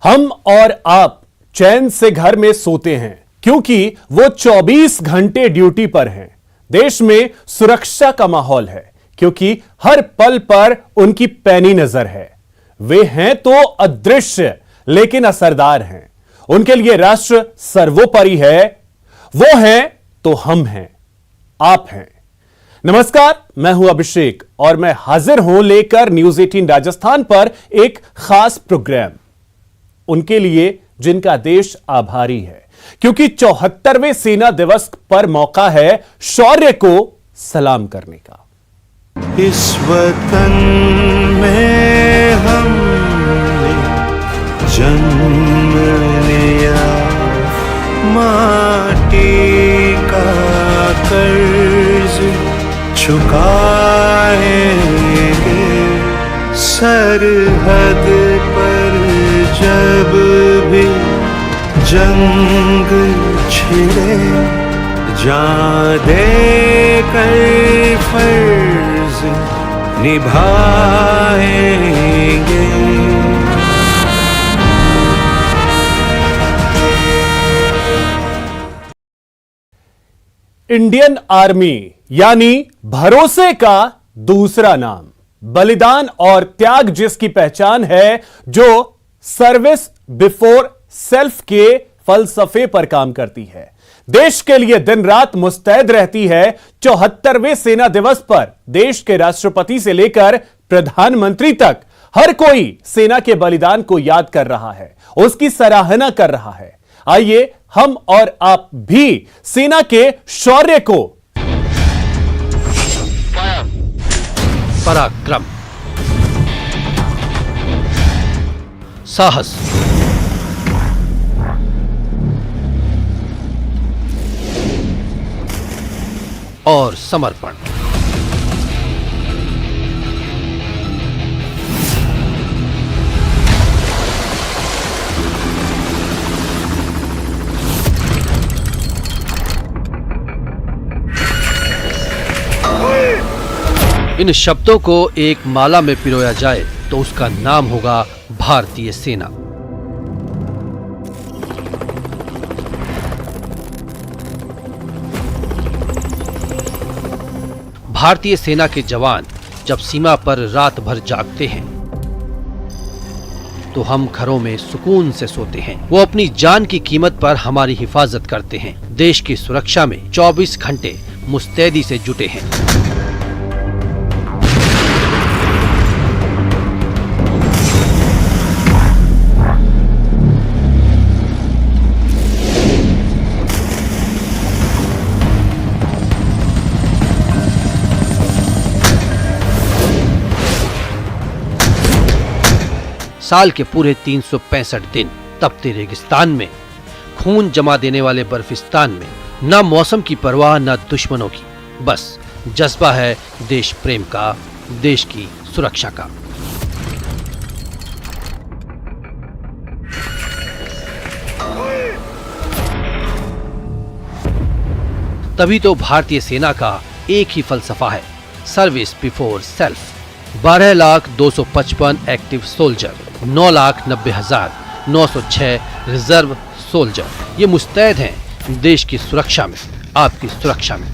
हम और आप चैन से घर में सोते हैं क्योंकि वो 24 घंटे ड्यूटी पर हैं। देश में सुरक्षा का माहौल है क्योंकि हर पल पर उनकी पैनी नजर है। वे हैं तो अदृश्य लेकिन असरदार हैं। उनके लिए राष्ट्र सर्वोपरि है। वो हैं तो हम हैं, आप हैं। नमस्कार, मैं हूं अभिषेक और मैं हाजिर हूं लेकर न्यूज 18 राजस्थान पर एक खास प्रोग्राम उनके लिए जिनका देश आभारी है क्योंकि 74वें सेना दिवस पर मौका है शौर्य को सलाम करने का। इस वतन में हमने जन्म लिया, माटी का कर्ज चुकाएंगे, सरहद पर जब भी जंग छिड़े, जान दे कर फर्ज निभाएंगे। इंडियन आर्मी यानी भरोसे का दूसरा नाम, बलिदान और त्याग जिसकी पहचान है, जो सर्विस बिफोर सेल्फ के फलसफे पर काम करती है, देश के लिए दिन रात मुस्तैद रहती है। 74वें सेना दिवस पर देश के राष्ट्रपति से लेकर प्रधानमंत्री तक हर कोई सेना के बलिदान को याद कर रहा है, उसकी सराहना कर रहा है। आइए हम और आप भी सेना के शौर्य को, पराक्रम, साहस, और समर्पण इन शब्दों को एक माला में पिरोया जाए तो उसका नाम होगा भारतीय सेना। भारतीय सेना के जवान जब सीमा पर रात भर जागते हैं तो हम घरों में सुकून से सोते हैं। वो अपनी जान की कीमत पर हमारी हिफाजत करते हैं, देश की सुरक्षा में 24 घंटे मुस्तैदी से जुटे हैं। साल के पूरे 365 दिन तपते रेगिस्तान में, खून जमा देने वाले बर्फिस्तान में, न मौसम की परवाह न दुश्मनों की, बस जज्बा है देश प्रेम का, देश की सुरक्षा का। तभी तो भारतीय सेना का एक ही फलसफा है, service before self. 12,255 active soldier, 9,90,906 reserve soldier, ये मुस्तैद हैं देश की सुरक्षा में, आपकी सुरक्षा में।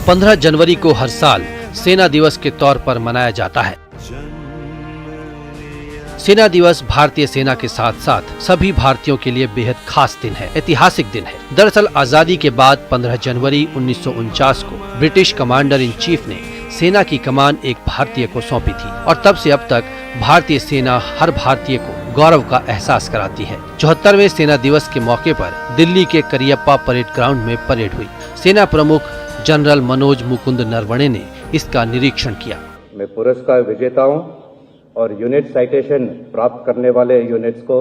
पंद्रह जनवरी को हर साल सेना दिवस के तौर पर मनाया जाता है। सेना दिवस भारतीय सेना के साथ साथ सभी भारतीयों के लिए बेहद खास दिन है, ऐतिहासिक दिन है। दरअसल आजादी के बाद 15 जनवरी 1949 को ब्रिटिश कमांडर इन चीफ ने सेना की कमान एक भारतीय को सौंपी थी और तब से अब तक भारतीय सेना हर भारतीय को गौरव का एहसास कराती है। 74वें सेना दिवस के मौके पर दिल्ली के करियप्पा परेड ग्राउंड में परेड हुई। सेना प्रमुख जनरल मनोज मुकुंद नरवणे ने इसका निरीक्षण किया। मैं पुरस्कार विजेताओं और यूनिट साइटेशन प्राप्त करने वाले यूनिट्स को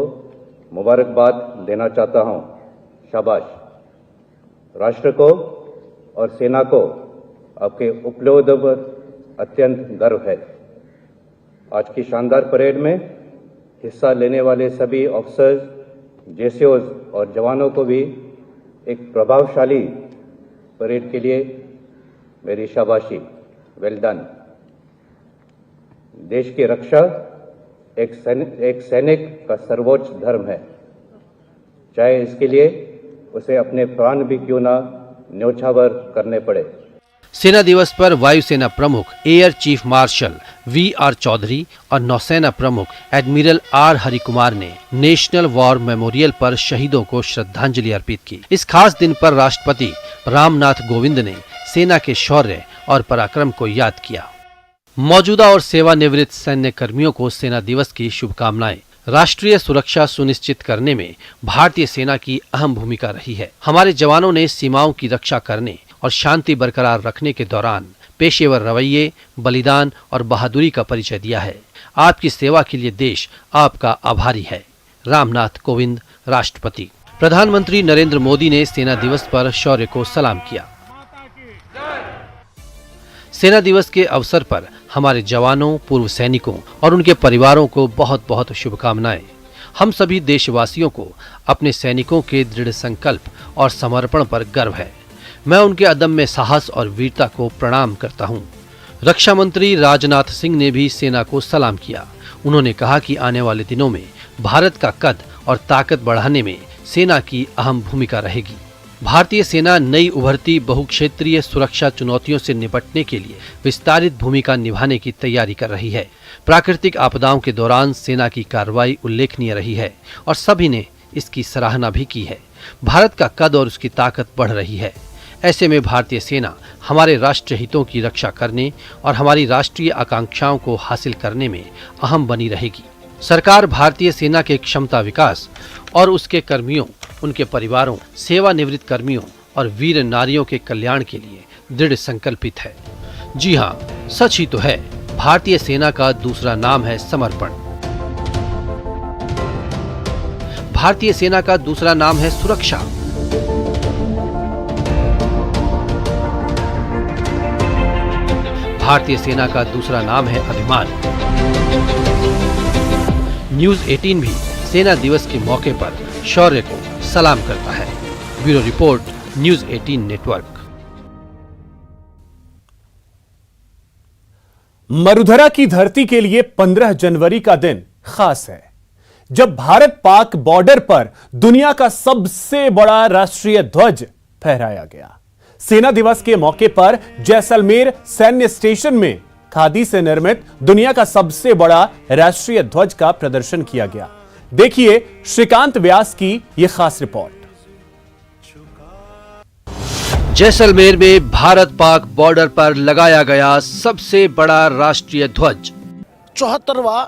मुबारकबाद देना चाहता हूं। शाबाश। राष्ट्र को और सेना को आपके उपलब्धि पर अत्यंत गर्व है। आज की शानदार परेड में हिस्सा लेने वाले सभी ऑफिसर्स, जेसीओज और जवानों को भी एक प्रभावशाली परेड के लिए मेरी शाबाशी, वेल डन। देश की रक्षा एक सैनिक का सर्वोच्च धर्म है, चाहे इसके लिए उसे अपने प्राण भी क्यों ना न्योछावर करने पड़े। सेना दिवस पर वायुसेना प्रमुख air chief marshal V R. Chaudhari और नौसेना प्रमुख एडमिरल आर. हरिकुमार ने नेशनल वॉर मेमोरियल पर शहीदों को श्रद्धांजलि अर्पित की। इस खास दिन पर राष्ट्रपति रामनाथ कोविंद ने सेना के शौर्य और पराक्रम को याद किया। मौजूदा और सेवानिवृत्त सैन्य कर्मियों को सेना दिवस की शुभकामनाएं। राष्ट्रीय सुरक्षा सुनिश्चित करने में भारतीय सेना की अहम भूमिका रही है। हमारे जवानों ने सीमाओं की रक्षा करने और शांति बरकरार रखने के दौरान पेशेवर रवैये, बलिदान और बहादुरी का परिचय दिया है। आपकी सेवा के लिए देश आपका आभारी है। रामनाथ कोविंद, राष्ट्रपति। प्रधानमंत्री नरेंद्र मोदी ने सेना दिवस पर शौर्य को सलाम किया। सेना दिवस के अवसर पर हमारे जवानों, पूर्व सैनिकों और उनके परिवारों को बहुत बहुत शुभकामनाएं। हम सभी देशवासियों को अपने सैनिकों के दृढ़ संकल्प और समर्पण पर गर्व है। मैं उनके अदम्य साहस और वीरता को प्रणाम करता हूं। रक्षा मंत्री राजनाथ सिंह ने भी सेना को सलाम किया। उन्होंने कहा कि आने वाले दिनों में भारत का कद और ताकत बढ़ाने में सेना की अहम भूमिका रहेगी। भारतीय सेना नई उभरती बहुक्षेत्रीय सुरक्षा चुनौतियों से निपटने के लिए विस्तारित भूमिका निभाने की तैयारी कर रही है। प्राकृतिक आपदाओं के दौरान सेना की कार्रवाई उल्लेखनीय रही है और सभी ने इसकी सराहना भी की है। भारत का कद और उसकी ताकत बढ़ रही है। ऐसे में भारतीय सेना हमारे राष्ट्र हितों की रक्षा करने और हमारी राष्ट्रीय आकांक्षाओं को हासिल करने में अहम बनी रहेगी। सरकार भारतीय सेना के क्षमता विकास और उसके कर्मियों, उनके परिवारों, सेवानिवृत्त कर्मियों और वीर नारियों के कल्याण के लिए दृढ़ संकल्पित है। जी हाँ, सच ही तो है। भारतीय सेना का दूसरा नाम है समर्पण। भारतीय सेना का दूसरा नाम है सुरक्षा। भारतीय सेना का दूसरा नाम है अभिमान। न्यूज 18 भी सेना दिवस के मौके पर शौर्य को सलाम करता है। Bureau report, news 18 network. Marudhara की धरती के लिए 15 जनवरी का दिन खास है, जब भारत पाक बॉर्डर पर दुनिया का सबसे बड़ा राष्ट्रीय ध्वज फहराया गया। सेना दिवस के मौके पर जैसलमेर सैन्य स्टेशन में खादी से निर्मित दुनिया का सबसे बड़ा राष्ट्रीय ध्वज का प्रदर्शन किया गया। देखिए श्रीकांत व्यास की यह खास रिपोर्ट। जैसलमेर में भारत पाक बॉर्डर पर लगाया गया सबसे बड़ा राष्ट्रीय ध्वज। 74वां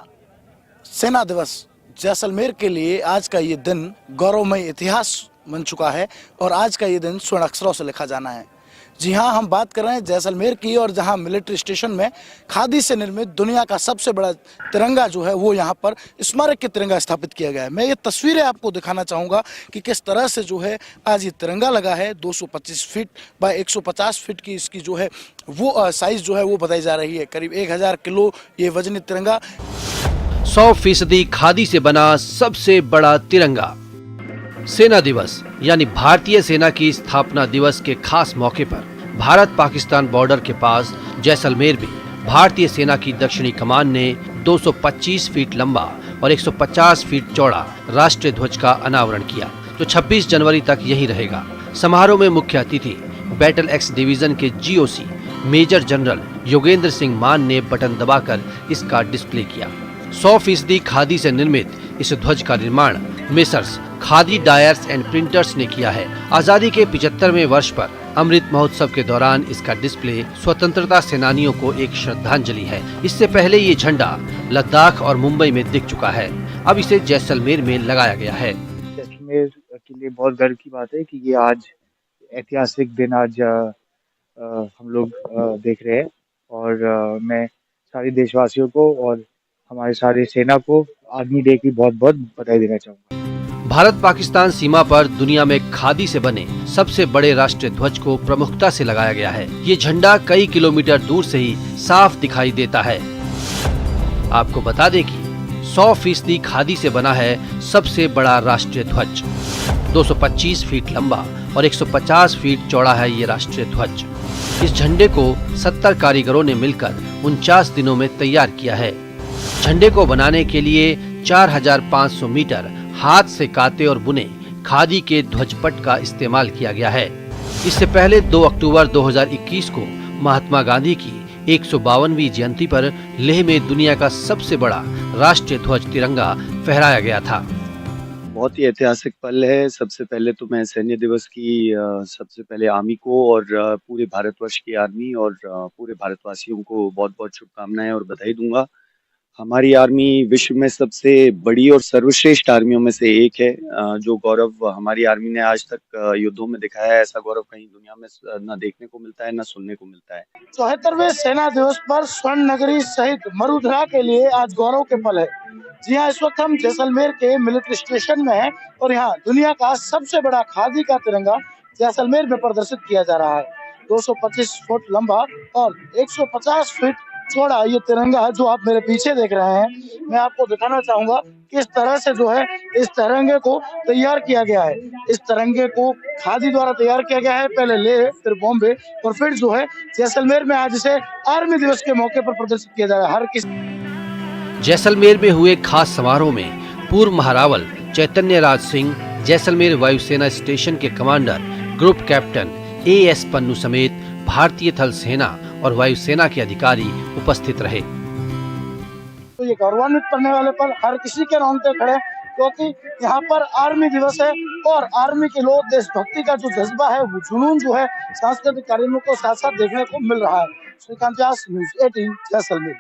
सेना दिवस जैसलमेर के लिए आज का ये दिन गौरवमय इतिहास बन चुका है और आज का ये दिन स्वर्ण अक्षरों से लिखा जाना है। जी हाँ, हम बात कर रहे हैं जैसलमेर की, और जहाँ मिलिट्री स्टेशन में खादी से निर्मित दुनिया का सबसे बड़ा तिरंगा जो है वो यहाँ पर स्मारक के तिरंगा स्थापित किया गया है। मैं ये तस्वीरें आपको दिखाना चाहूँगा कि किस तरह से जो है आज ये तिरंगा लगा है। 225 फीट बाय 150 फीट की इसकी जो है वो साइज जो है वो बताई जा रही है। करीब 1000 किलो ये वजनी तिरंगा। 100% खादी से बना सबसे बड़ा तिरंगा। सेना दिवस यानी भारतीय सेना की स्थापना दिवस के खास मौके पर भारत पाकिस्तान बॉर्डर के पास जैसलमेर में भारतीय सेना की दक्षिणी कमान ने 225 फीट लंबा और 150 फीट चौड़ा राष्ट्रीय ध्वज का अनावरण किया, जो 26 जनवरी तक यहीं रहेगा। समारोह में मुख्य अतिथि बैटल एक्स डिवीजन के GOC major general Yogendra Singh Mann ने बटन दबाकर इसका डिस्प्ले किया। 100% खादी से निर्मित इस ध्वज का निर्माण messrs khadi dyers and printers ने किया है। आजादी के 75वें वर्ष पर अमृत महोत्सव के दौरान इसका डिस्प्ले स्वतंत्रता सेनानियों को एक श्रद्धांजलि है। इससे पहले ये झंडा लद्दाख और मुंबई में दिख चुका है, अब इसे जैसलमेर में लगाया गया है। जैसलमेर के लिए बहुत गर्व की बात है कि ये आज ऐतिहासिक दिन आज हम लोग देख रहे हैं, और मैं सारे देशवासियों को और हमारे सारे सेना को आर्मी डे की बहुत बहुत बधाई देना चाहूँगा। भारत पाकिस्तान सीमा पर दुनिया में खादी से बने सबसे बड़े राष्ट्रीय ध्वज को प्रमुखता से लगाया गया है। ये झंडा कई किलोमीटर दूर से ही साफ दिखाई देता है। आपको बता दें कि 100% खादी से बना है सबसे बड़ा राष्ट्रीय ध्वज। 225 फीट लंबा और 150 फीट चौड़ा है ये राष्ट्रीय ध्वज। इस झंडे को 70 कारीगरों ने मिलकर 49 दिनों में तैयार किया है। झंडे को बनाने के लिए 4500 मीटर हाथ से काते और बुने खादी के ध्वजपट का इस्तेमाल किया गया है। इससे पहले 2 अक्टूबर 2021 को महात्मा गांधी की 152वीं जयंती पर लेह में दुनिया का सबसे बड़ा राष्ट्रीय ध्वज तिरंगा फहराया गया था। बहुत ही ऐतिहासिक पल है। सबसे पहले तो मैं सैन्य दिवस की सबसे पहले आर्मी को और पूरे भारतवर्ष की आर्मी और पूरे भारतवासियों को बहुत बहुत शुभकामनाएं और बधाई दूंगा। हमारी आर्मी विश्व में सबसे बड़ी और सर्वश्रेष्ठ आर्मियों में से एक है। जो गौरव हमारी आर्मी ने आज तक युद्धों में दिखाया है, ऐसा गौरव कहीं दुनिया में न देखने को मिलता है, न सुनने को मिलता है। 74वें सेना दिवस पर स्वर्ण नगरी सहित मरुधरा के लिए आज गौरव के पल है। जी हाँ, इस वक्त हम जैसलमेर के मिलिट्री स्टेशन में हैं और यहाँ दुनिया का सबसे बड़ा खादी का तिरंगा जैसलमेर में प्रदर्शित किया जा रहा है। 225 फुट लंबा और 150 फीट चौड़ा ये तिरंगा जो आप मेरे पीछे देख रहे हैं, मैं आपको दिखाना चाहूंगा किस तरह से जो है इस तिरंगे को तैयार किया गया है। इस तिरंगे को खादी द्वारा तैयार किया गया है, पहले लेह, फिर बॉम्बे और फिर जो है जैसलमेर में आज इसे आर्मी दिवस के मौके पर प्रदर्शित किया जा रहा है। हर किसी जैसलमेर में हुए खास समारोह में पूर्व महारावल चैतन्य राज सिंह, जैसलमेर वायुसेना स्टेशन के commander group captain AS Pannu समेत भारतीय थल सेना और वायुसेना के अधिकारी उपस्थित रहे। तो ये गौरवान्वित करने वाले पल हर किसी के रोंगटे खड़े, क्योंकि यहाँ पर आर्मी दिवस है और आर्मी के लोग देशभक्ति का जो जज्बा है, वो जुनून जो है सांस्कृतिक कार्यक्रमों को साथ साथ देखने को मिल रहा है। श्रीकांत व्यास, न्यूज़ 18 जैसलमेर।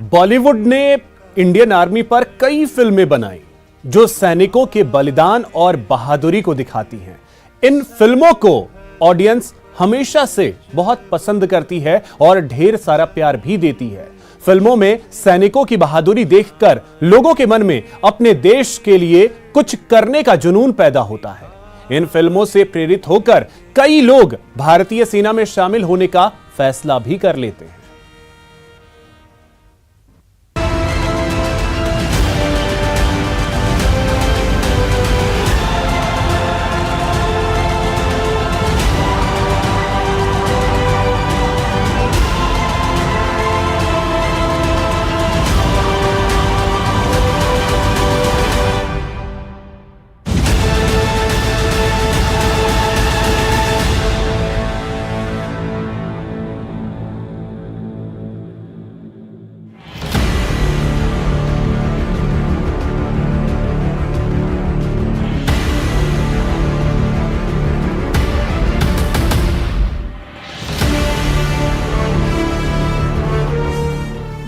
बॉलीवुड ने इंडियन आर्मी पर कई फिल्में बनाई जो सैनिकों के बलिदान और बहादुरी को दिखाती हैं। इन फिल्मों को ऑडियंस हमेशा से बहुत पसंद करती है और ढेर सारा प्यार भी देती है। फिल्मों में सैनिकों की बहादुरी देखकर लोगों के मन में अपने देश के लिए कुछ करने का जुनून पैदा होता है। इन फिल्मों से प्रेरित होकर कई लोग भारतीय सेना में शामिल होने का फैसला भी कर लेते हैं।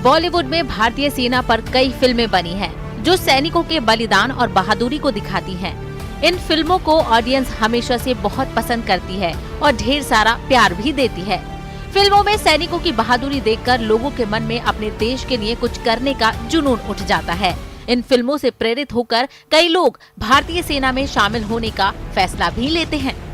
बॉलीवुड में भारतीय सेना पर कई फिल्में बनी हैं, जो सैनिकों के बलिदान और बहादुरी को दिखाती हैं। इन फिल्मों को ऑडियंस हमेशा से बहुत पसंद करती है और ढेर सारा प्यार भी देती है। फिल्मों में सैनिकों की बहादुरी देखकर लोगों के मन में अपने देश के लिए कुछ करने का जुनून उठ जाता है। इन फिल्मों से प्रेरित होकर कई लोग भारतीय सेना में शामिल होने का फैसला भी लेते हैं।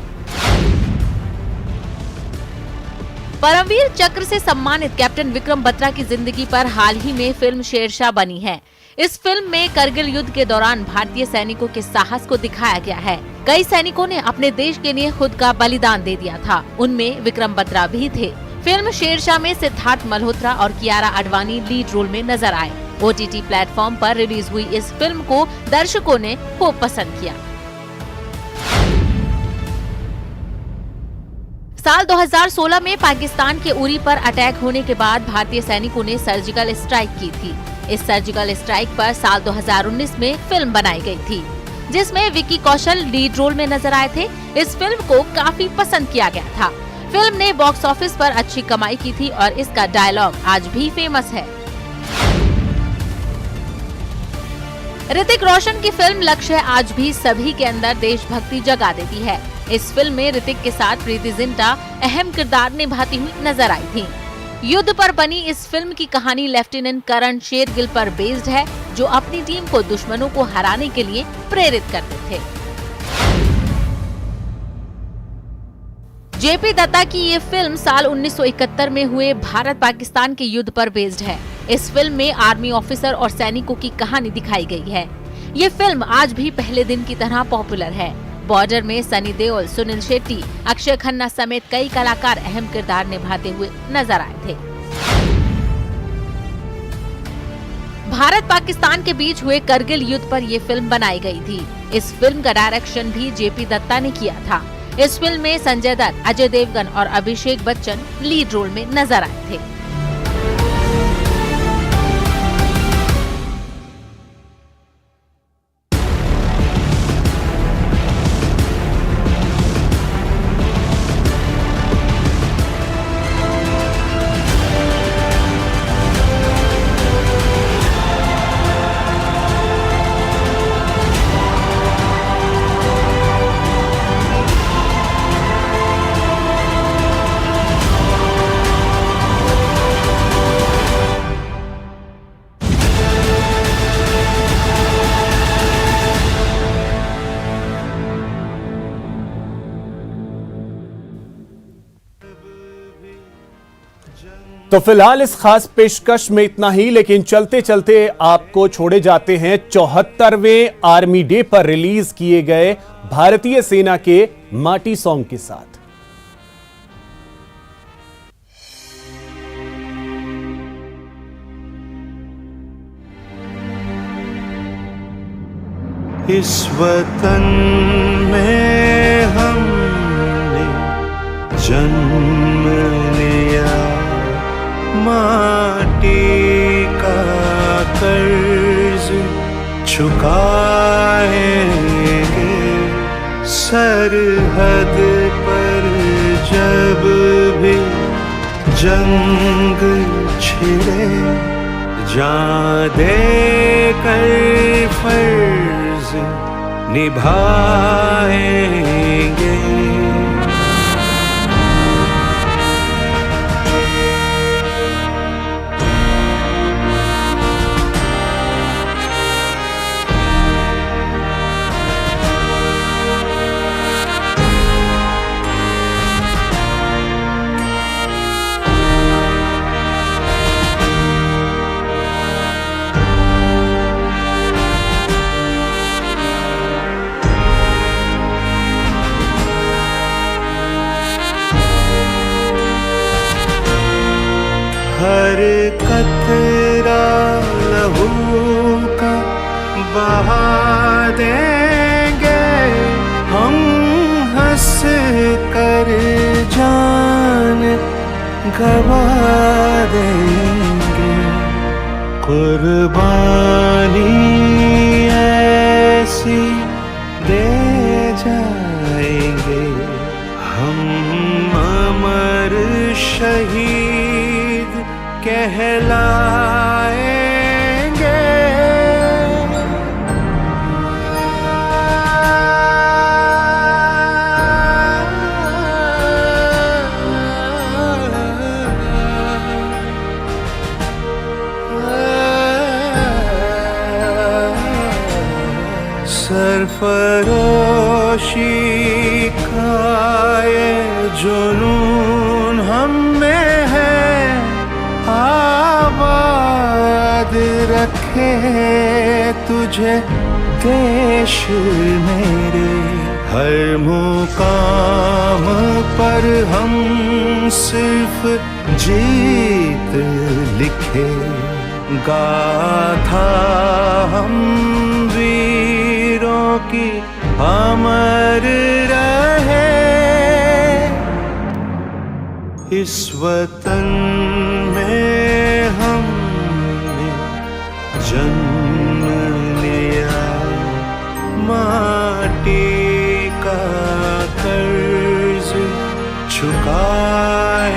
परमवीर चक्र से सम्मानित कैप्टन विक्रम बत्रा की जिंदगी पर हाल ही में फिल्म शेरशाह बनी है। इस फिल्म में करगिल युद्ध के दौरान भारतीय सैनिकों के साहस को दिखाया गया है। कई सैनिकों ने अपने देश के लिए खुद का बलिदान दे दिया था, उनमें विक्रम बत्रा भी थे। फिल्म शेरशाह में सिद्धार्थ मल्होत्रा और कियारा आडवाणी लीड रोल में नजर आए। OTT प्लेटफॉर्म पर रिलीज हुई इस फिल्म को दर्शकों ने खूब पसंद किया। साल 2016 में पाकिस्तान के उरी पर अटैक होने के बाद भारतीय सैनिकों ने सर्जिकल स्ट्राइक की थी। इस सर्जिकल स्ट्राइक पर साल 2019 में फिल्म बनाई गई थी, जिसमें विक्की कौशल लीड रोल में नजर आए थे। इस फिल्म को काफी पसंद किया गया था। फिल्म ने बॉक्स ऑफिस पर अच्छी कमाई की थी और इसका डायलॉग आज भी फेमस है। ऋतिक रोशन की फिल्म लक्ष्य आज भी सभी के अंदर देशभक्ति जगा देती है। इस फिल्म में ऋतिक के साथ प्रीति जिंटा अहम किरदार निभाती हुई नजर आई थी। युद्ध पर बनी इस फिल्म की कहानी लेफ्टिनेंट करण शेरगिल पर बेस्ड है, जो अपनी टीम को दुश्मनों को हराने के लिए प्रेरित करते थे। जेपी दत्ता की ये फिल्म साल 1971 में हुए भारत पाकिस्तान के युद्ध पर बेस्ड है। इस फिल्म में आर्मी ऑफिसर और सैनिकों की कहानी दिखाई गई है। ये फिल्म आज भी पहले दिन की तरह पॉपुलर है। बॉर्डर में सनी देओल, सुनील शेट्टी, अक्षय खन्ना समेत कई कलाकार अहम किरदार निभाते हुए नजर आए थे। भारत पाकिस्तान के बीच हुए करगिल युद्ध पर यह फिल्म बनाई गई थी। इस फिल्म का डायरेक्शन भी जेपी दत्ता ने किया था। इस फिल्म में संजय दत्त, अजय देवगन और अभिषेक बच्चन लीड रोल में नजर आए थे। तो फिलहाल इस खास पेशकश में इतना ही, लेकिन चलते चलते आपको छोड़े जाते हैं 74वें आर्मी डे पर रिलीज किए गए भारतीय सेना के माटी सॉन्ग के साथ। इस वतन में हमने जन्म लिया, माटी का कर्ज चुकाएंगे, सरहद पर जब भी जंग छिड़े, जान दे कर फर्ज निभाएंगे। हर कतरा लहू का बहा देंगे, हम हंस कर जान गवा देंगे। कुर्बानी ऐसी दे जाएंगे, हम अमर शहीद कहलाएंगे। सरफरोशी का ये जुनून हम में है, आबाद रखे तुझे देश मेरे। हर मुकाम पर हम सिर्फ जीत लिखे, गाथा हम वीरों की अमर रहे। इस वतन में हमने जन्म लिया, माटी का कर्ज चुकाएंगे,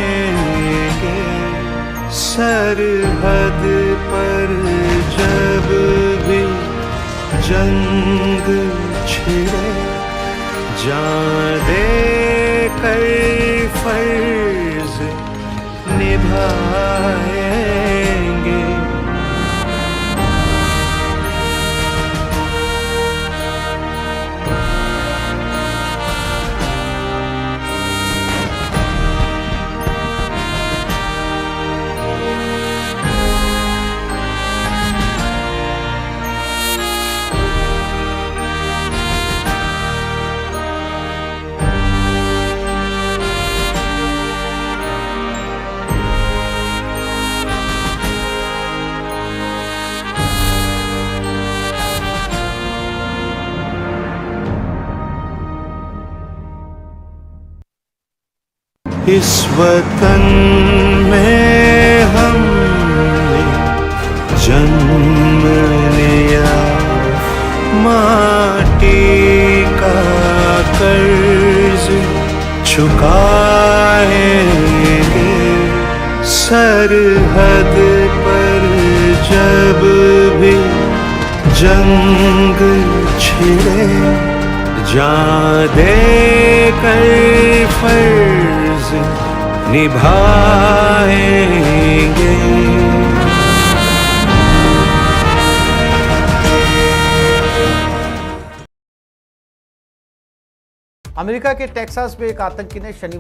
सरहद पर जब भी जंग छिड़े, जान दे कर फर्ज निभाएंगे। इस वतन में हमने जन्म लिया, माटी का कर्ज चुकाएंगे, सरहद पर जब भी जंग छिड़े, जान दे कर फर्ज निभाएंगे। अमेरिका के टेक्सास में एक आतंकी ने शनिवार